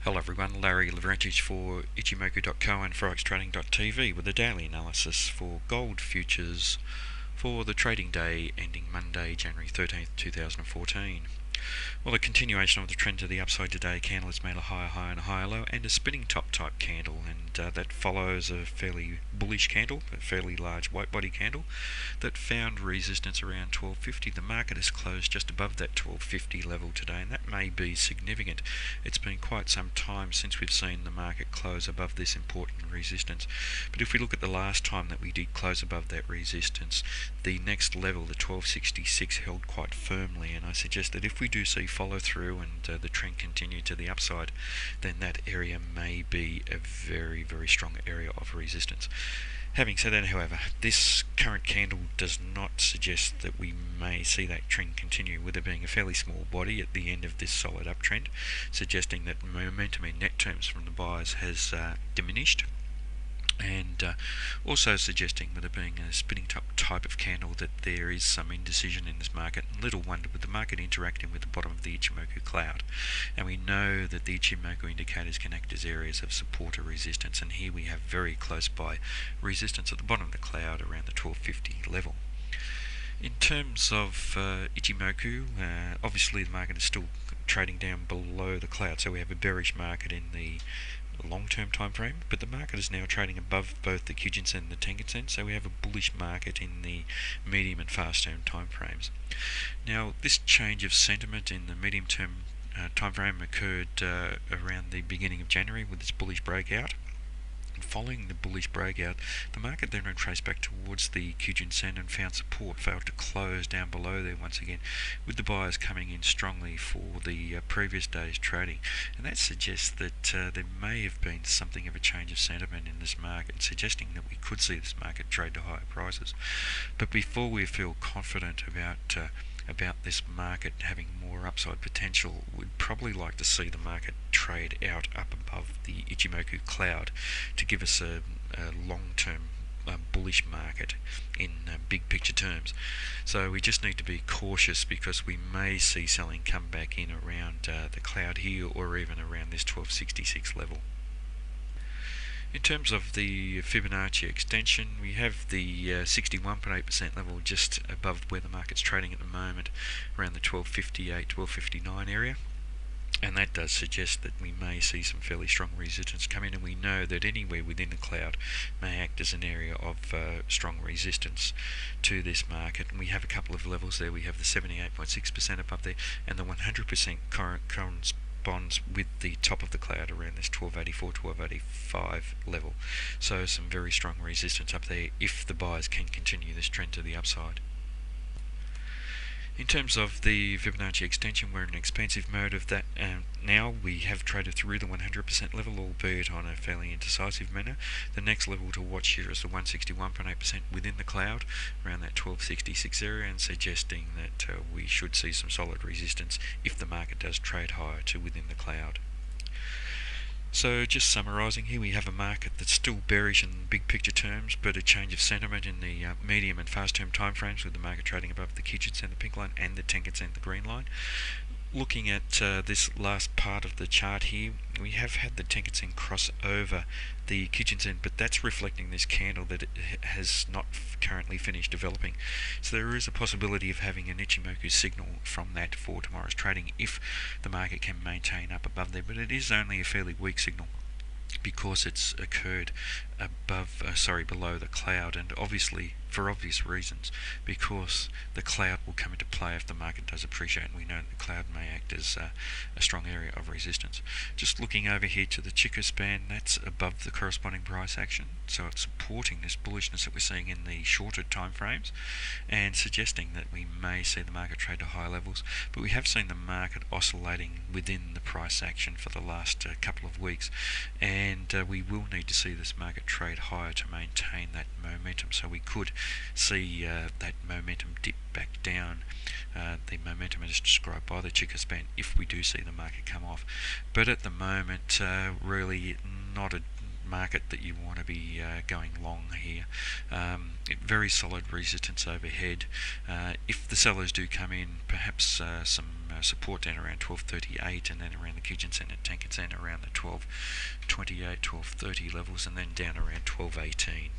Hello everyone, Larry Lavrentich for Ichimoku.co and ForexTrading.tv with a daily analysis for gold futures for the trading day ending Monday, January 13th, 2014. Well, a continuation of the trend to the upside today. Candle has made a higher high and a higher low and a spinning top type candle, and that follows a fairly bullish candle, a fairly large white body candle that found resistance around 1250. The market has closed just above that 1250 level today, and that may be significant. It's been quite some time since we've seen the market close above this important resistance, but if we look at the last time that we did close above that resistance, the next level, the 1266, held quite firmly, and I suggest that if we do see follow through and the trend continue to the upside, then that area may be a very, very strong area of resistance. Having said that, however, this current candle does not suggest that we may see that trend continue, with it being a fairly small body at the end of this solid uptrend, suggesting that momentum in net terms from the buyers has diminished, and also suggesting, with it being a spinning top type of candle, that there is some indecision in this market. Little wonder, with the market interacting with the bottom of the Ichimoku cloud, and we know that the Ichimoku indicators can act as areas of support or resistance, and here we have very close by resistance at the bottom of the cloud around the 1250 level. In terms of Ichimoku, obviously the market is still trading down below the cloud, so we have a bearish market in the long-term time frame, but the market is now trading above both the Kijun-sen and the Tenkan-sen, so we have a bullish market in the medium and fast-term time frames. Now, this change of sentiment in the medium-term time frame occurred around the beginning of January with this bullish breakout. Following the bullish breakout, the market then retraced back towards the Kijun-sen and found support, failed to close down below there once again, with the buyers coming in strongly for the previous day's trading. And that suggests that there may have been something of a change of sentiment in this market, suggesting that we could see this market trade to higher prices. But before we feel confident about this market having more upside potential, we'd probably like to see the market trade out up above the Ichimoku cloud to give us a long-term bullish market in big picture terms. So we just need to be cautious, because we may see selling come back in around the cloud here, or even around this 1266 level. In terms of the Fibonacci extension, we have the 61.8% level just above where the market's trading at the moment, around the 1258, 1259 area. And that does suggest that we may see some fairly strong resistance come in, and we know that anywhere within the cloud may act as an area of strong resistance to this market. And we have a couple of levels there. We have the 78.6% above there, and the 100% corresponds with the top of the cloud around this 1284, 1285 level. So some very strong resistance up there if the buyers can continue this trend to the upside. In terms of the Fibonacci extension, we're in an expansive mode of that now. We have traded through the 100% level, albeit on a fairly indecisive manner. The next level to watch here is the 161.8% within the cloud, around that 1266 area, and suggesting that we should see some solid resistance if the market does trade higher to within the cloud. So just summarising here, we have a market that's still bearish in big picture terms, but a change of sentiment in the medium and fast term time frames, with the market trading above the Kijun-sen, the pink line, and the Tenkan-sen, the green line. Looking at this last part of the chart here, we have had the Tenkan-sen cross over the Kijun-sen, but that's reflecting this candle that it has not currently finished developing. So there is a possibility of having an Ichimoku signal from that for tomorrow's trading if the market can maintain up above there, but it is only a fairly weak signal because it's occurred below the cloud, and obviously for obvious reasons, because the cloud will come into play if the market does appreciate, and we know that the cloud may act as a strong area of resistance. Just looking over here to the Chikou span, that's above the corresponding price action, so it's supporting this bullishness that we're seeing in the shorter time frames, and suggesting that we may see the market trade to higher levels. But we have seen the market oscillating within the price action for the last couple of weeks, and we will need to see this market trade higher to maintain that momentum, so we could see that momentum dip back down, the momentum is described by the Chikou span, if we do see the market come off. But at the moment, really not a market that you want to be going long here. Very solid resistance overhead. If the sellers do come in, perhaps some support down around 12.38, and then around the Kijun Sen and Tenkan Sen around the 12.28, 12.30 levels, and then down around 12.18.